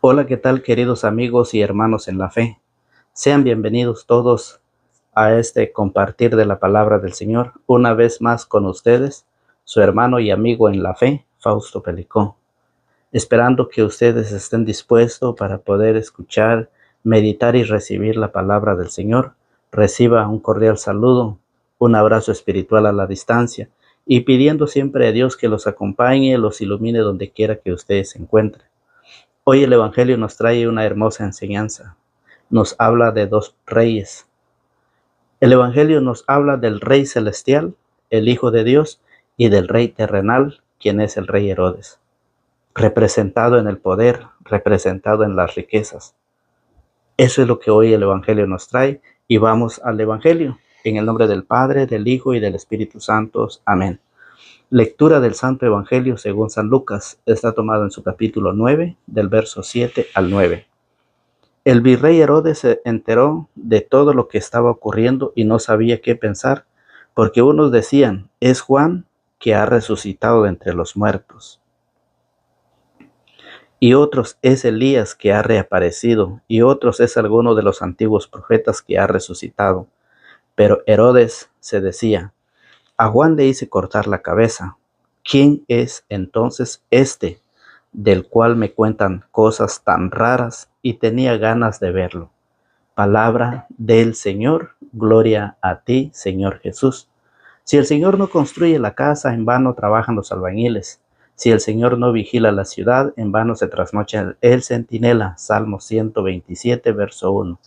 Hola, ¿qué tal, queridos amigos y hermanos en la fe? Sean bienvenidos todos a este compartir de la palabra del Señor. Una vez más con ustedes, su hermano y amigo en la fe, Fausto Pelicó. Esperando que ustedes estén dispuestos para poder escuchar, meditar y recibir la palabra del Señor. Reciba un cordial saludo, un abrazo espiritual a la distancia y pidiendo siempre a Dios que los acompañe, los ilumine donde quiera que ustedes se encuentren. Hoy el Evangelio nos trae una hermosa enseñanza. Nos habla de dos reyes. El Evangelio nos habla del Rey celestial, el Hijo de Dios, y del Rey terrenal, quien es el Rey Herodes, representado en el poder, representado en las riquezas. Eso es lo que hoy el Evangelio nos trae y vamos al Evangelio. En el nombre del Padre, del Hijo y del Espíritu Santo. Amén. Lectura del Santo Evangelio según San Lucas. Está tomado en su capítulo 9, del verso 7 al 9. El virrey Herodes se enteró de todo lo que estaba ocurriendo y no sabía qué pensar, porque unos decían, es Juan que ha resucitado de entre los muertos. Y otros, es Elías que ha reaparecido, y otros, es alguno de los antiguos profetas que ha resucitado. Pero Herodes se decía, a Juan le hice cortar la cabeza. ¿Quién es entonces este, del cual me cuentan cosas tan raras y tenía ganas de verlo? Palabra del Señor, gloria a ti, Señor Jesús. Si el Señor no construye la casa, en vano trabajan los albañiles. Si el Señor no vigila la ciudad, en vano se trasnocha el centinela. Salmo 127, verso 1.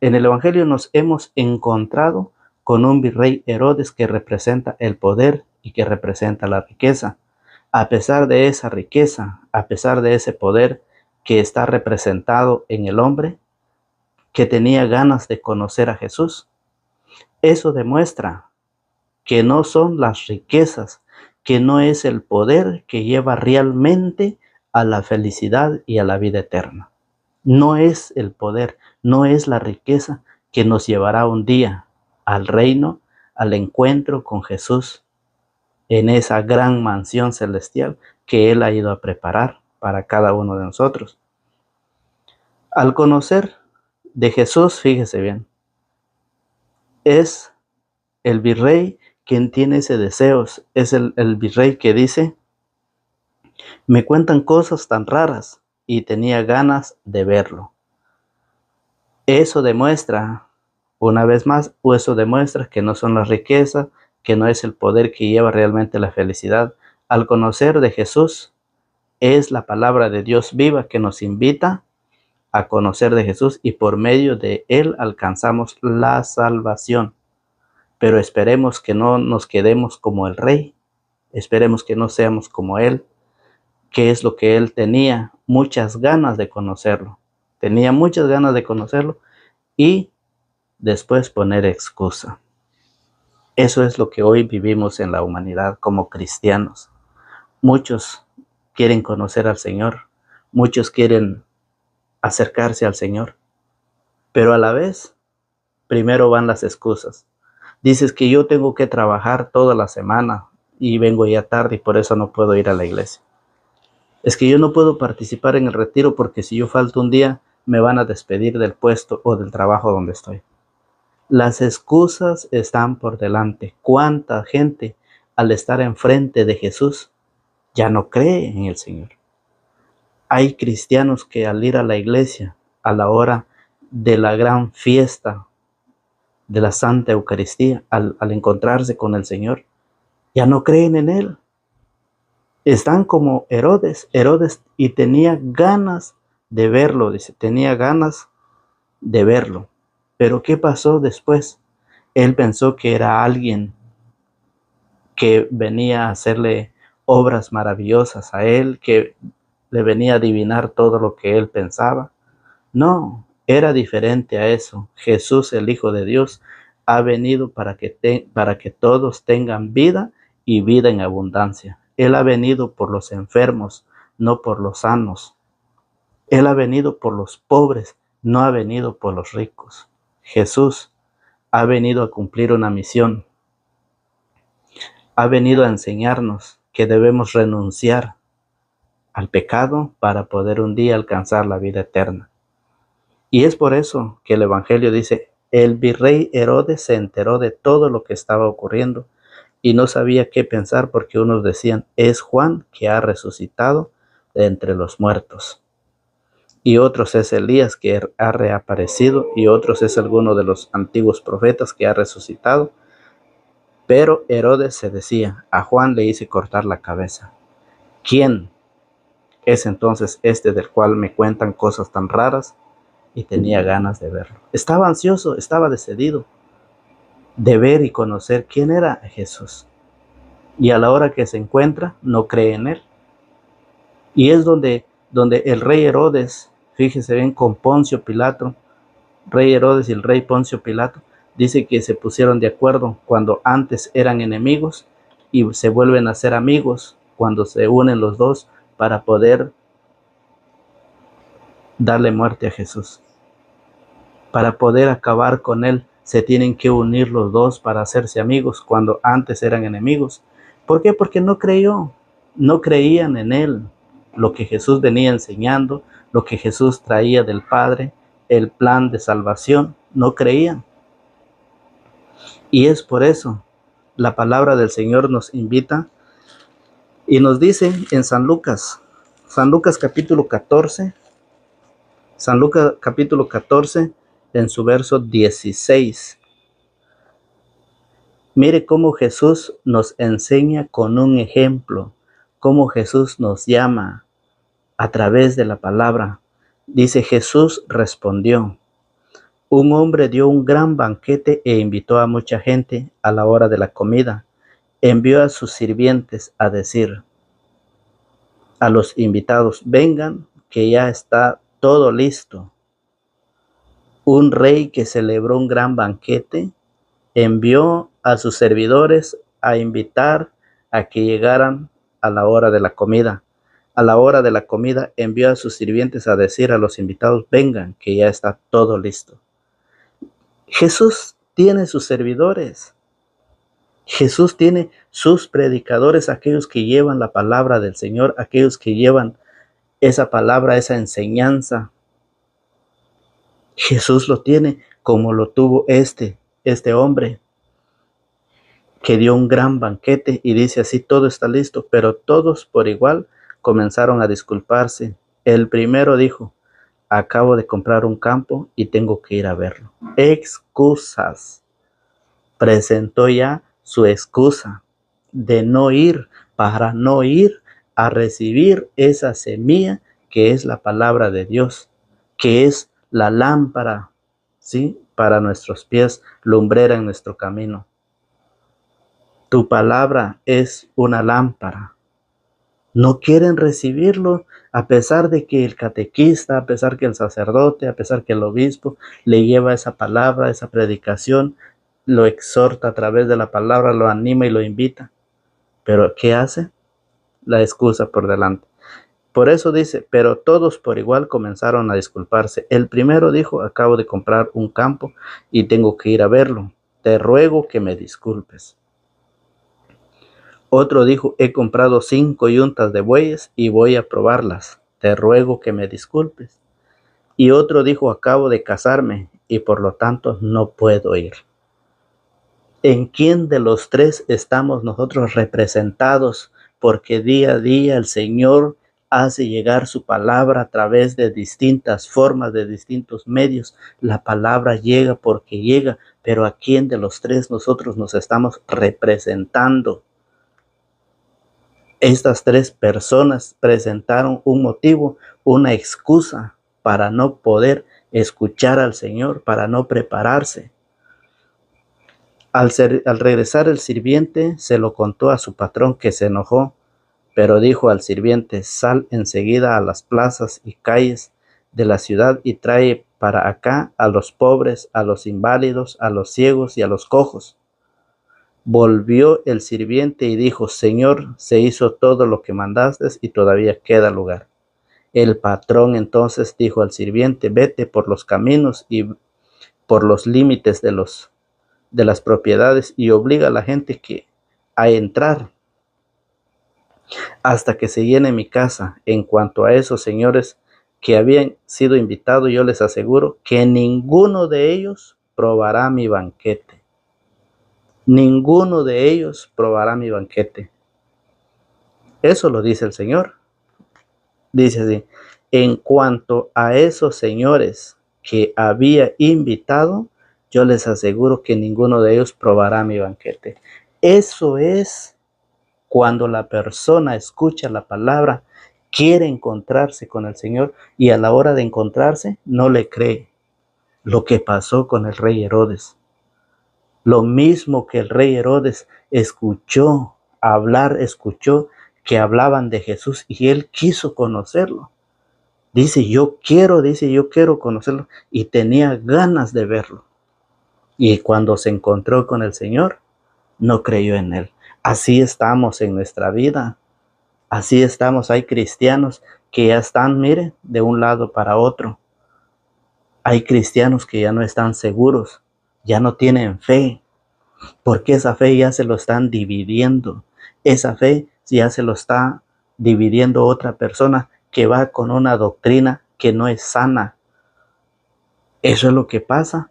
En el Evangelio nos hemos encontrado con un virrey Herodes que representa el poder y que representa la riqueza. A pesar de esa riqueza, a pesar de ese poder que está representado en el hombre, que tenía ganas de conocer a Jesús, eso demuestra que no son las riquezas, que no es el poder que lleva realmente a la felicidad y a la vida eterna. No es el poder, no es la riqueza que nos llevará un día al reino, al encuentro con Jesús en esa gran mansión celestial que Él ha ido a preparar para cada uno de nosotros. Al conocer de Jesús, fíjese bien, es el virrey quien tiene ese deseo, es el virrey que dice, me cuentan cosas tan raras y tenía ganas de verlo. Eso demuestra, una vez más, eso demuestra que no son las riquezas, que no es el poder que lleva realmente la felicidad. Al conocer de Jesús, es la palabra de Dios viva que nos invita a conocer de Jesús y por medio de Él alcanzamos la salvación. Pero esperemos que no nos quedemos como el rey, esperemos que no seamos como Él, que es lo que Él tenía, muchas ganas de conocerlo. Tenía muchas ganas de conocerlo y después poner excusa. Eso es lo que hoy vivimos en la humanidad como cristianos. Muchos quieren conocer al Señor, muchos quieren acercarse al Señor, pero a la vez, primero van las excusas. Dices que yo tengo que trabajar toda la semana y vengo ya tarde y por eso no puedo ir a la iglesia. Es que yo no puedo participar en el retiro porque si yo falto un día me van a despedir del puesto o del trabajo donde estoy. Las excusas están por delante. ¿Cuánta gente al estar enfrente de Jesús ya no cree en el Señor? Hay cristianos que al ir a la iglesia a la hora de la gran fiesta de la Santa Eucaristía, al encontrarse con el Señor, ya no creen en Él. Están como Herodes y tenía ganas de verlo, dice, tenía ganas de verlo. Pero ¿qué pasó después? Él pensó que era alguien que venía a hacerle obras maravillosas a él, que le venía a adivinar todo lo que él pensaba. No, era diferente a eso. Jesús, el Hijo de Dios, ha venido para que todos tengan vida y vida en abundancia. Él ha venido por los enfermos, no por los sanos. Él ha venido por los pobres, no ha venido por los ricos. Jesús ha venido a cumplir una misión. Ha venido a enseñarnos que debemos renunciar al pecado para poder un día alcanzar la vida eterna. Y es por eso que el Evangelio dice, el virrey Herodes se enteró de todo lo que estaba ocurriendo y no sabía qué pensar, porque unos decían, es Juan que ha resucitado de entre los muertos. Y otros es Elías que ha reaparecido, y otros es alguno de los antiguos profetas que ha resucitado. Pero Herodes se decía, a Juan le hice cortar la cabeza. ¿Quién es entonces este del cual me cuentan cosas tan raras? Y tenía ganas de verlo. Estaba ansioso, estaba decidido de ver y conocer quién era Jesús. Y a la hora que se encuentra, no cree en él. Y es donde el rey Herodes, fíjese bien, con Poncio Pilato, rey Herodes y el rey Poncio Pilato, dice que se pusieron de acuerdo cuando antes eran enemigos y se vuelven a ser amigos cuando se unen los dos para poder darle muerte a Jesús. Para poder acabar con él, se tienen que unir los dos para hacerse amigos cuando antes eran enemigos. ¿Por qué? Porque no creían en él, lo que Jesús venía enseñando, lo que Jesús traía del Padre, el plan de salvación, no creían. Y es por eso la palabra del Señor nos invita y nos dice en San Lucas capítulo 14, San Lucas capítulo 14, en su verso 16. Mire cómo Jesús nos enseña con un ejemplo, cómo Jesús nos llama a través de la palabra. Dice, Jesús respondió, un hombre dio un gran banquete e invitó a mucha gente a la hora de la comida. Envió a sus sirvientes a decir a los invitados, vengan, que ya está todo listo. Un rey que celebró un gran banquete envió a sus servidores a invitar a que llegaran a la hora de la comida. A la hora de la comida envió a sus sirvientes a decir a los invitados, vengan, que ya está todo listo. Jesús tiene sus servidores. Jesús tiene sus predicadores, aquellos que llevan la palabra del Señor, aquellos que llevan esa palabra, esa enseñanza. Jesús lo tiene como lo tuvo este hombre que dio un gran banquete y dice así, todo está listo, pero todos por igual comenzaron a disculparse. El primero dijo, acabo de comprar un campo y tengo que ir a verlo. Excusas. Presentó ya su excusa de no ir, para no ir a recibir esa semilla que es la palabra de Dios, que es la lámpara, ¿sí?, para nuestros pies, lumbrera en nuestro camino. Tu palabra es una lámpara. No quieren recibirlo, a pesar de que el catequista, a pesar que el sacerdote, a pesar que el obispo le lleva esa palabra, esa predicación, lo exhorta a través de la palabra, lo anima y lo invita. Pero ¿qué hace? La excusa por delante. Por eso dice, pero todos por igual comenzaron a disculparse. El primero dijo, acabo de comprar un campo y tengo que ir a verlo. Te ruego que me disculpes. Otro dijo, he comprado 5 yuntas de bueyes y voy a probarlas. Te ruego que me disculpes. Y otro dijo, acabo de casarme y por lo tanto no puedo ir. ¿En quién de los tres estamos nosotros representados? Porque día a día el Señor hace llegar su palabra a través de distintas formas, de distintos medios. La palabra llega porque llega, pero ¿a quién de los tres nosotros nos estamos representando? Estas tres personas presentaron un motivo, una excusa para no poder escuchar al Señor, para no prepararse. Al regresar el sirviente se lo contó a su patrón, que se enojó, pero dijo al sirviente, sal enseguida a las plazas y calles de la ciudad y trae para acá a los pobres, a los inválidos, a los ciegos y a los cojos. Volvió el sirviente y dijo, Señor, se hizo todo lo que mandaste y todavía queda lugar. El patrón entonces dijo al sirviente, vete por los caminos y por los límites de las propiedades y obliga a la gente a entrar. hasta que se llene mi casa. En cuanto a esos señores que habían sido invitados, yo les aseguro que ninguno de ellos probará mi banquete. Ninguno de ellos probará mi banquete. Eso lo dice el Señor. Dice así: en cuanto a esos señores que había invitado, yo les aseguro que ninguno de ellos probará mi banquete. Eso es cuando la persona escucha la palabra, quiere encontrarse con el Señor y a la hora de encontrarse no le cree. Lo que pasó con el rey Herodes. Lo mismo que el rey Herodes escuchó que hablaban de Jesús y él quiso conocerlo. Dice, yo quiero conocerlo, y tenía ganas de verlo. Y cuando se encontró con el Señor, no creyó en él. Así estamos en nuestra vida. Así estamos. Hay cristianos que ya están, mire, de un lado para otro. Hay cristianos que ya no están seguros, ya no tienen fe, porque esa fe ya se lo están dividiendo. Esa fe ya se lo está dividiendo otra persona que va con una doctrina que no es sana. Eso es lo que pasa.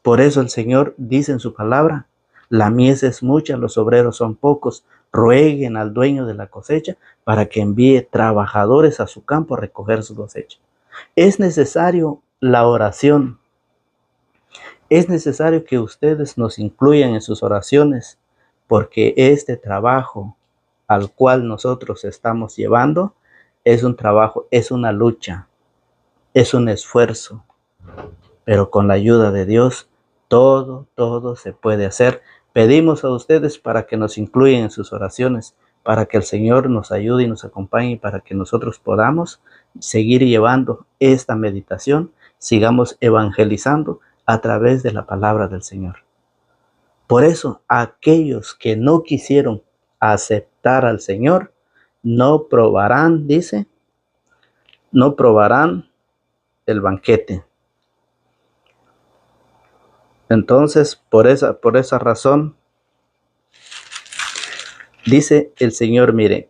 Por eso el Señor dice en su palabra: la mies es mucha, los obreros son pocos. Rueguen al dueño de la cosecha para que envíe trabajadores a su campo a recoger su cosecha. Es necesario la oración. Es necesario que ustedes nos incluyan en sus oraciones, porque este trabajo al cual nosotros estamos llevando es un trabajo, es una lucha, es un esfuerzo, pero con la ayuda de Dios todo se puede hacer. Pedimos a ustedes para que nos incluyan en sus oraciones, para que el Señor nos ayude y nos acompañe, para que nosotros podamos seguir llevando esta meditación, sigamos evangelizando a través de la palabra del Señor. Por eso, aquellos que no quisieron aceptar al Señor, no probarán, dice, no probarán el banquete. Entonces, por esa razón, dice el Señor, mire,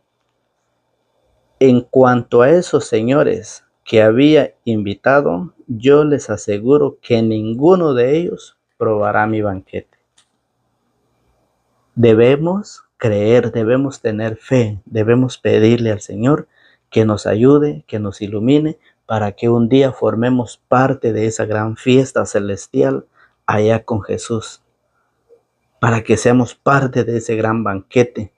en cuanto a esos señores que había invitado, yo les aseguro que ninguno de ellos probará mi banquete. Debemos creer, debemos tener fe, debemos pedirle al Señor que nos ayude, que nos ilumine, para que un día formemos parte de esa gran fiesta celestial allá con Jesús, para que seamos parte de ese gran banquete.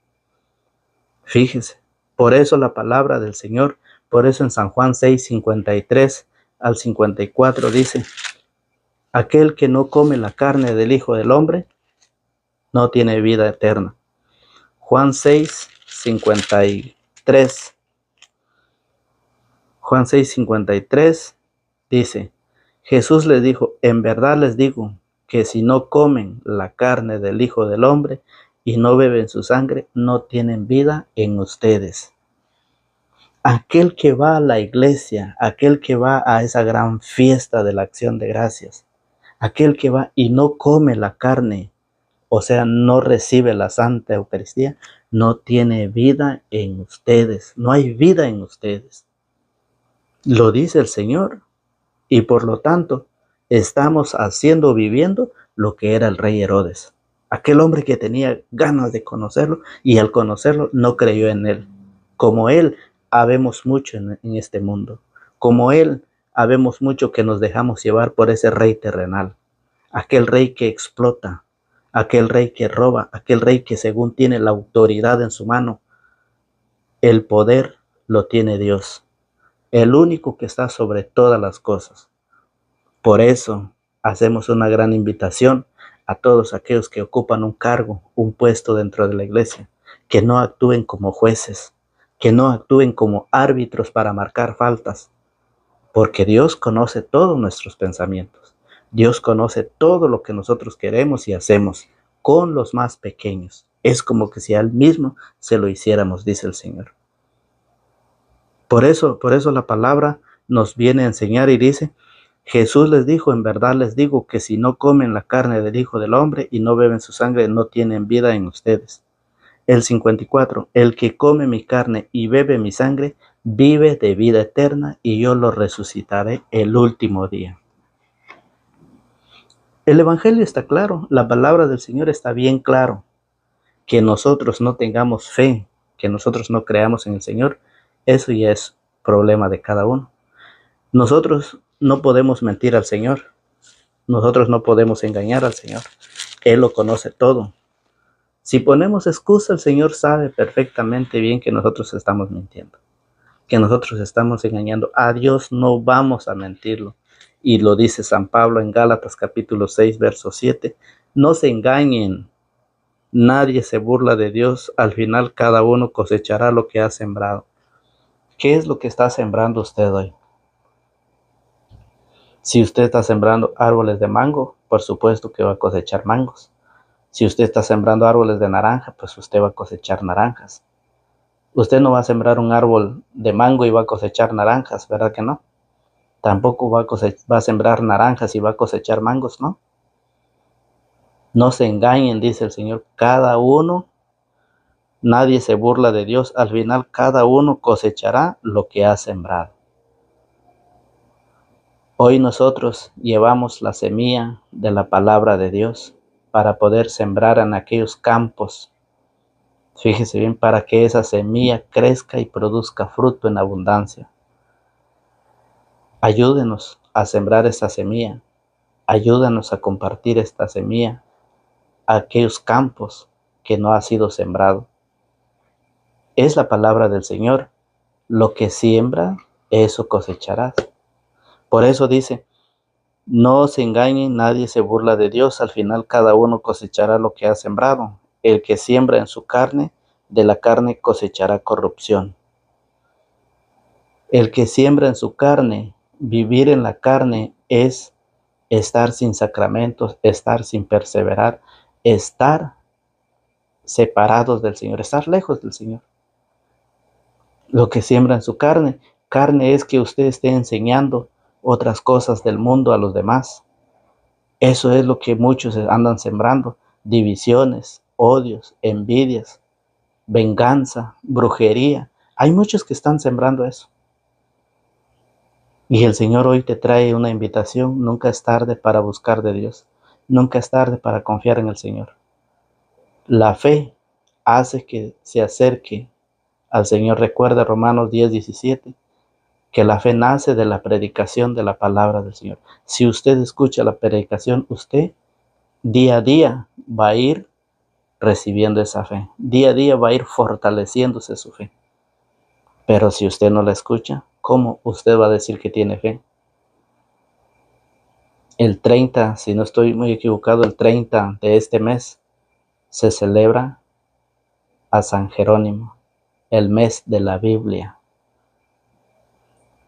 Fíjese, por eso la palabra del Señor, por eso en San Juan 6, 53 al 54 dice: aquel que no come la carne del Hijo del Hombre no tiene vida eterna. Juan 6, 53. Juan 6, 53 dice: Jesús les dijo, en verdad les digo que si no comen la carne del Hijo del Hombre y no beben su sangre, no tienen vida en ustedes. Aquel que va a la iglesia, aquel que va a esa gran fiesta de la acción de gracias, aquel que va y no come la carne, o sea, no recibe la Santa Eucaristía, no tiene vida en ustedes, no hay vida en ustedes. Lo dice el Señor, y por lo tanto estamos viviendo lo que era el rey Herodes. Aquel hombre que tenía ganas de conocerlo y al conocerlo no creyó en él. Como él, habemos mucho en este mundo. Como él, habemos mucho que nos dejamos llevar por ese rey terrenal. Aquel rey que explota, aquel rey que roba, aquel rey que según tiene la autoridad en su mano. El poder lo tiene Dios, el único que está sobre todas las cosas. Por eso hacemos una gran invitación a todos aquellos que ocupan un cargo, un puesto dentro de la iglesia, que no actúen como jueces, que no actúen como árbitros para marcar faltas, porque Dios conoce todos nuestros pensamientos. Dios conoce todo lo que nosotros queremos y hacemos con los más pequeños. Es como que si a Él mismo se lo hiciéramos, dice el Señor. Por eso la palabra nos viene a enseñar y dice: Jesús les dijo, en verdad les digo que si no comen la carne del Hijo del Hombre y no beben su sangre, no tienen vida en ustedes. El 54. El que come mi carne y bebe mi sangre, vive de vida eterna, y yo lo resucitaré el último día. El Evangelio está claro, la palabra del Señor está bien claro. Que nosotros no tengamos fe, que nosotros no creamos en el Señor, eso ya es problema de cada uno. Nosotros no podemos mentir al Señor, nosotros no podemos engañar al Señor. Él lo conoce todo. Si ponemos excusa, el Señor sabe perfectamente bien que nosotros estamos mintiendo, que nosotros estamos engañando. A Dios no vamos a mentirlo. Y lo dice San Pablo en Gálatas capítulo 6, verso 7. No se engañen. Nadie se burla de Dios. Al final cada uno cosechará lo que ha sembrado. ¿Qué es lo que está sembrando usted hoy? Si usted está sembrando árboles de mango, por supuesto que va a cosechar mangos. Si usted está sembrando árboles de naranja, pues usted va a cosechar naranjas. Usted no va a sembrar un árbol de mango y va a cosechar naranjas, ¿verdad que no? Tampoco va a sembrar naranjas y va a cosechar mangos, ¿no? No se engañen, dice el Señor. Cada uno, nadie se burla de Dios. Al final cada uno cosechará lo que ha sembrado. Hoy nosotros llevamos la semilla de la palabra de Dios para poder sembrar en aquellos campos. Fíjese bien, para que esa semilla crezca y produzca fruto en abundancia. Ayúdenos a sembrar esta semilla. Ayúdanos a compartir esta semilla a aquellos campos que no ha sido sembrado. Es la palabra del Señor. Lo que siembra, eso cosecharás. Por eso dice, no se engañen, nadie se burla de Dios. Al final cada uno cosechará lo que ha sembrado. El que siembra en su carne, de la carne cosechará corrupción. El que siembra en su carne, vivir en la carne es estar sin sacramentos, estar sin perseverar, estar separados del Señor, estar lejos del Señor. Lo que siembra en su carne, carne es que usted esté enseñando otras cosas del mundo a los demás. Eso es lo que muchos andan sembrando, divisiones, odios, envidias, venganza, brujería. Hay muchos que están sembrando eso. Y el Señor hoy te trae una invitación. Nunca es tarde para buscar de Dios. Nunca es tarde para confiar en el Señor. La fe hace que se acerque al Señor. Recuerda Romanos 10:17, que la fe nace de la predicación de la palabra del Señor. Si usted escucha la predicación, usted día a día va a ir recibiendo esa fe. Día a día va a ir fortaleciéndose su fe. Pero si usted no la escucha, ¿cómo usted va a decir que tiene fe? El 30, si no estoy muy equivocado, el 30 de este mes se celebra a San Jerónimo, el mes de la Biblia.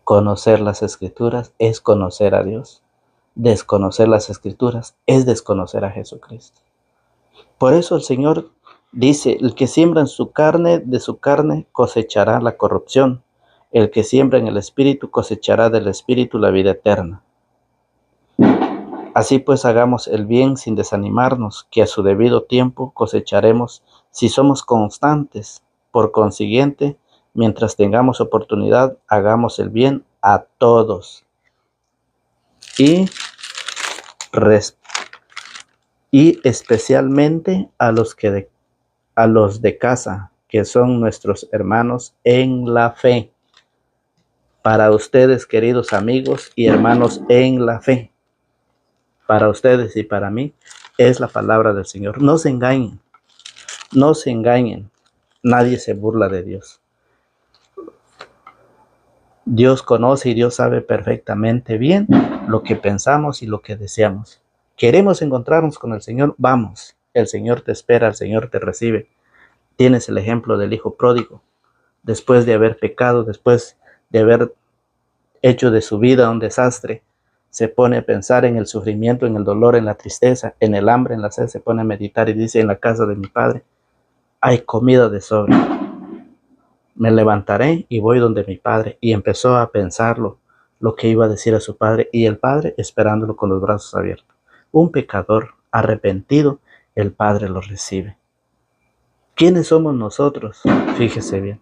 Conocer las Escrituras es conocer a Dios. Desconocer las Escrituras es desconocer a Jesucristo. Por eso el Señor dice, el que siembra en su carne, de su carne cosechará la corrupción. El que siembra en el Espíritu cosechará del Espíritu la vida eterna. Así pues hagamos el bien sin desanimarnos, que a su debido tiempo cosecharemos si somos constantes. Por consiguiente, mientras tengamos oportunidad, hagamos el bien a todos. Y especialmente a los de casa, que son nuestros hermanos en la fe. Para ustedes, queridos amigos y hermanos en la fe, para ustedes y para mí, es la palabra del Señor. No se engañen, no se engañen. Nadie se burla de Dios. Dios conoce y Dios sabe perfectamente bien lo que pensamos y lo que deseamos. ¿Queremos encontrarnos con el Señor? Vamos. El Señor te espera, el Señor te recibe. Tienes el ejemplo del hijo pródigo. Después de haber pecado, después de haber hecho de su vida un desastre, se pone a pensar en el sufrimiento, en el dolor, en la tristeza, en el hambre, en la sed. Se pone a meditar y dice, en la casa de mi padre hay comida de sobra. Me levantaré y voy donde mi padre. Y empezó a pensarlo, lo que iba a decir a su padre, y el padre esperándolo con los brazos abiertos. Un pecador arrepentido, el padre lo recibe. ¿Quiénes somos nosotros? Fíjese bien.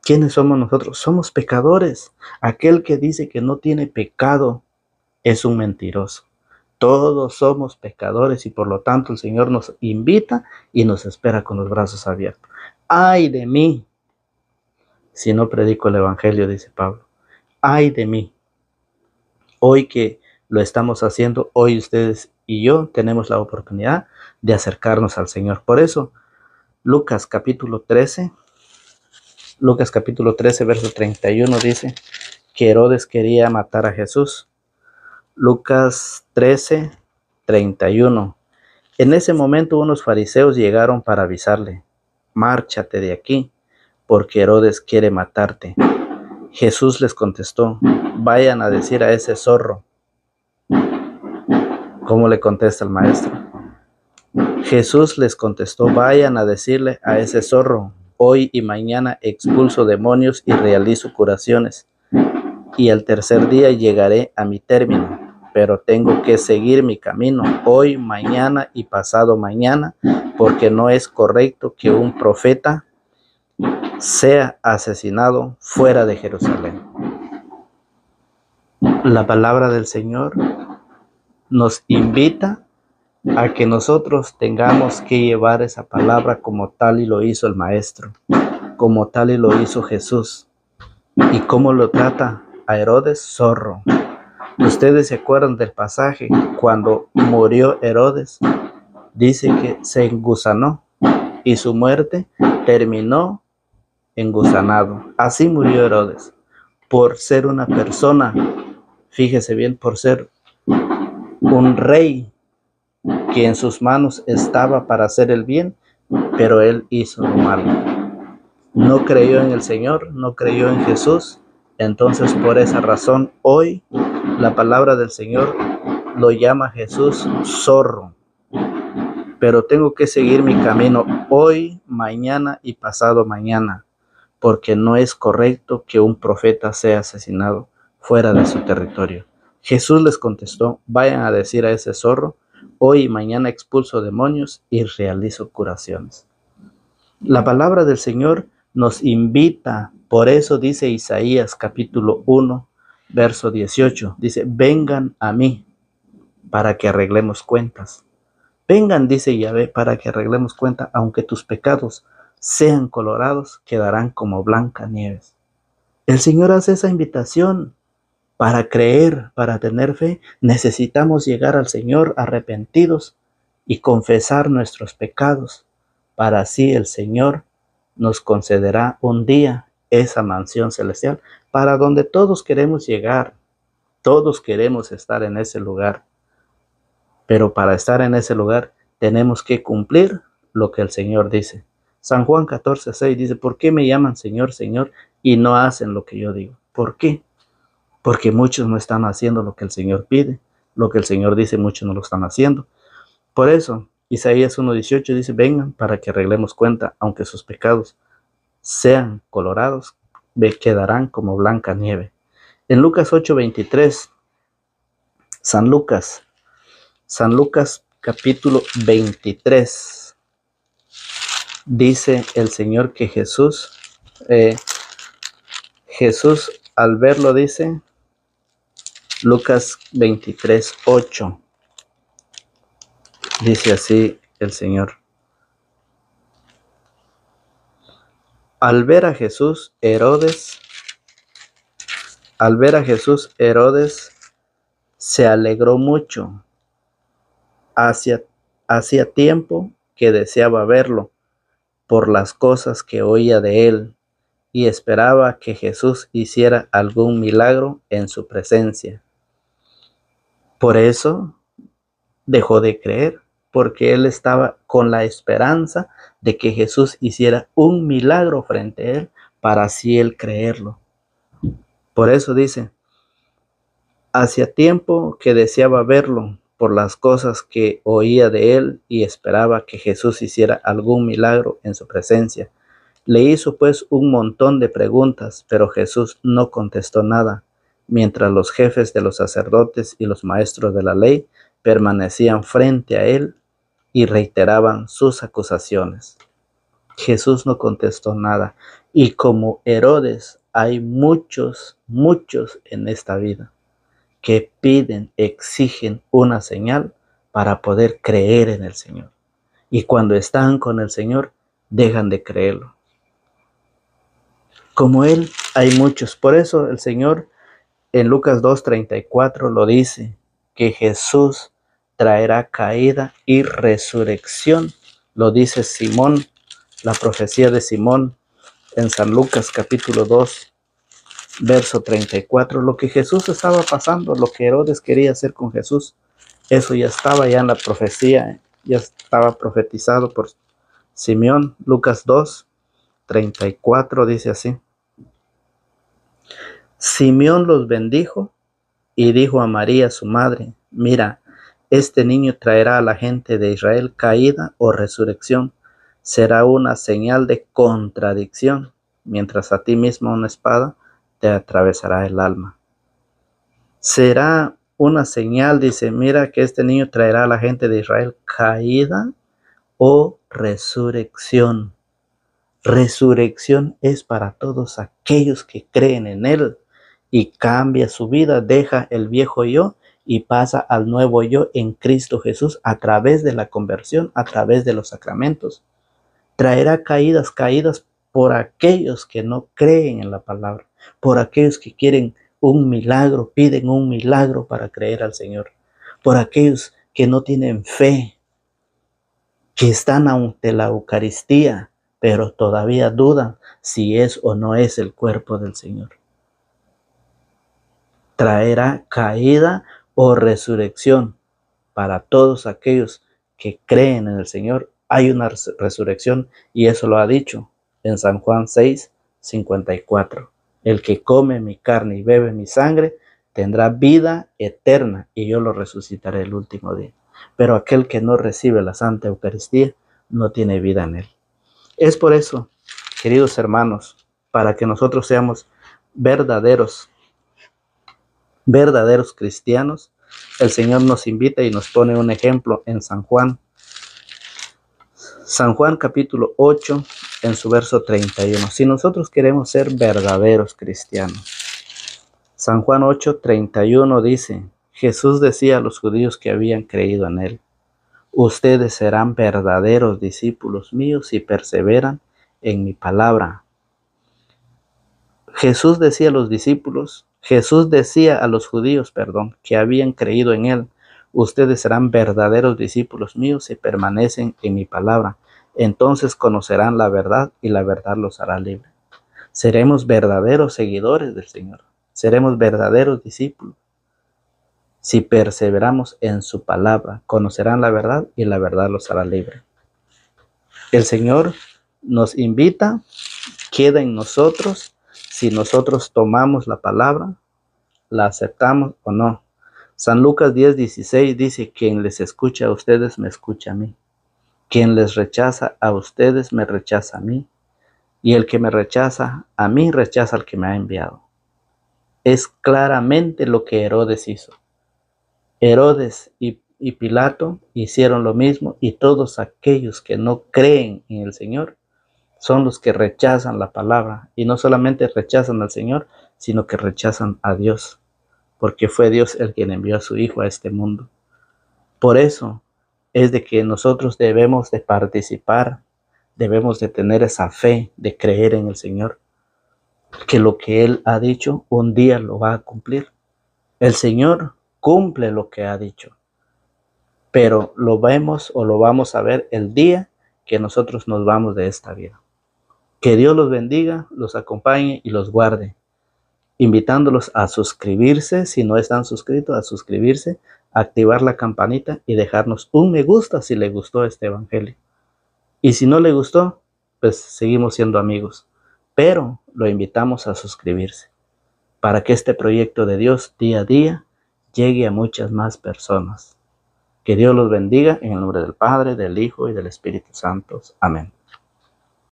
¿Quiénes somos nosotros? Somos pecadores. Aquel que dice que no tiene pecado es un mentiroso. Todos somos pecadores y por lo tanto el Señor nos invita y nos espera con los brazos abiertos. ¡Ay de mí! Si no predico el Evangelio, dice Pablo. ¡Ay de mí! Hoy que lo estamos haciendo, hoy ustedes y yo tenemos la oportunidad de acercarnos al Señor. Por eso, Lucas capítulo 13, verso 31 dice que Herodes quería matar a Jesús. Lucas 13, 31. En ese momento unos fariseos llegaron para avisarle: márchate de aquí, porque Herodes quiere matarte. Jesús les contestó: vayan a decir a ese zorro. ¿Cómo le contesta el maestro? Jesús les contestó: vayan a decirle a ese zorro, hoy y mañana expulso demonios y realizo curaciones, y al tercer día llegaré a mi término. Pero tengo que seguir mi camino hoy, mañana y pasado mañana, porque no es correcto que un profeta sea asesinado fuera de Jerusalén. La palabra del Señor nos invita a que nosotros tengamos que llevar esa palabra como tal y lo hizo el Maestro, como tal y lo hizo Jesús. ¿Y cómo lo trata a Herodes? Zorro. Ustedes se acuerdan del pasaje cuando murió Herodes, dice que se engusanó y su muerte terminó engusanado. Así murió Herodes, por ser una persona, fíjese bien, por ser un rey que en sus manos estaba para hacer el bien, pero él hizo lo malo. No creyó en el Señor, no creyó en Jesús. Entonces, por esa razón, hoy la palabra del Señor lo llama Jesús zorro. Pero tengo que seguir mi camino hoy, mañana y pasado mañana, porque no es correcto que un profeta sea asesinado fuera de su territorio. Jesús les contestó: vayan a decir a ese zorro, hoy y mañana expulso demonios y realizo curaciones. La palabra del Señor nos invita, por eso dice Isaías capítulo 1, verso 18, dice: vengan a mí para que arreglemos cuentas. Vengan, dice Yahvé, para que arreglemos cuenta, aunque tus pecados sean colorados, quedarán como blanca nieves. El Señor hace esa invitación. Para creer, para tener fe, necesitamos llegar al Señor arrepentidos y confesar nuestros pecados. Para así el Señor nos concederá un día esa mansión celestial para donde todos queremos llegar. Todos queremos estar en ese lugar. Pero para estar en ese lugar tenemos que cumplir lo que el Señor dice. San Juan 14:6 dice: ¿por qué me llaman Señor, Señor y no hacen lo que yo digo? ¿Por qué? Porque muchos no están haciendo lo que el Señor pide. Lo que el Señor dice, muchos no lo están haciendo. Por eso, Isaías 1:18 dice: vengan para que arreglemos cuenta, aunque sus pecados sean colorados, quedarán como blanca nieve. En Lucas 8:23, San Lucas capítulo 23, dice el Señor que Jesús al verlo dice, Lucas 23:8, dice así el Señor: al ver a Jesús, Herodes se alegró mucho. Hacía tiempo que deseaba verlo por las cosas que oía de él y esperaba que Jesús hiciera algún milagro en su presencia. Por eso dejó de creer, porque él estaba con la esperanza de que Jesús hiciera un milagro frente a él para así él creerlo. Por eso dice: hacía tiempo que deseaba verlo por las cosas que oía de él y esperaba que Jesús hiciera algún milagro en su presencia. Le hizo pues un montón de preguntas, pero Jesús no contestó nada, mientras los jefes de los sacerdotes y los maestros de la ley permanecían frente a él y reiteraban sus acusaciones. Jesús no contestó nada. Y como Herodes, hay muchos en esta vida que piden, exigen una señal para poder creer en el Señor. Y cuando están con el Señor, dejan de creerlo. Como Él, hay muchos. Por eso el Señor en Lucas 2:34 lo dice, que Jesús traerá caída y resurrección. Lo dice Simón, la profecía de Simón en San Lucas capítulo 2, verso 34. Lo que Jesús estaba pasando, lo que Herodes quería hacer con Jesús, eso ya estaba ya en la profecía, ya estaba profetizado por Simeón. Lucas 2:34 dice así. Simeón los bendijo y dijo a María su madre, mira, este niño traerá a la gente de Israel caída o resurrección. Será una señal de contradicción, mientras a ti misma una espada te atravesará el alma. Será una señal, dice, mira que este niño traerá a la gente de Israel caída o resurrección. Resurrección es para todos aquellos que creen en Él y cambia su vida, deja el viejo yo y pasa al nuevo yo en Cristo Jesús a través de la conversión, a través de los sacramentos. Traerá caídas por aquellos que no creen en la palabra, por aquellos que quieren un milagro, piden un milagro para creer al Señor, por aquellos que no tienen fe, que están ante la Eucaristía, pero todavía dudan si es o no es el cuerpo del Señor. Traerá caída o resurrección para todos aquellos que creen en el Señor. Hay una resurrección y eso lo ha dicho en San Juan 6:54. El que come mi carne y bebe mi sangre tendrá vida eterna y yo lo resucitaré el último día. Pero aquel que no recibe la Santa Eucaristía no tiene vida en él. Es por eso, queridos hermanos, para que nosotros seamos verdaderos cristianos, el Señor nos invita y nos pone un ejemplo en San Juan. San Juan capítulo 8, en su verso 31. Si nosotros queremos ser verdaderos cristianos, San Juan 8:31 dice, Jesús decía a los judíos que habían creído en Él, ustedes serán verdaderos discípulos míos si perseveran en mi palabra. Jesús decía a los judíos, que habían creído en Él, ustedes serán verdaderos discípulos míos si permanecen en mi palabra. Entonces conocerán la verdad y la verdad los hará libres. Seremos verdaderos seguidores del Señor. Seremos verdaderos discípulos si perseveramos en su palabra. Conocerán la verdad y la verdad los hará libres. El Señor nos invita, queda en nosotros si nosotros tomamos la palabra, la aceptamos o no. San Lucas 10:16 dice, quien les escucha a ustedes me escucha a mí. Quien les rechaza a ustedes me rechaza a mí. Y el que me rechaza a mí rechaza al que me ha enviado. Es claramente lo que Herodes hizo. Herodes y Pilato hicieron lo mismo y todos aquellos que no creen en el Señor son los que rechazan la palabra. Y no solamente rechazan al Señor, sino que rechazan a Dios. Porque fue Dios el quien envió a su Hijo a este mundo. Por eso es de que nosotros debemos de participar, debemos de tener esa fe de creer en el Señor, que lo que Él ha dicho un día lo va a cumplir. El Señor cumple lo que ha dicho, pero lo vemos o lo vamos a ver el día que nosotros nos vamos de esta vida. Que Dios los bendiga, los acompañe y los guarde, invitándolos a suscribirse, si no están suscritos, a suscribirse, activar la campanita y dejarnos un me gusta si le gustó este evangelio. Y si no le gustó, pues seguimos siendo amigos, pero lo invitamos a suscribirse para que este proyecto de Dios día a día llegue a muchas más personas. Que Dios los bendiga en el nombre del Padre, del Hijo y del Espíritu Santo. Amén.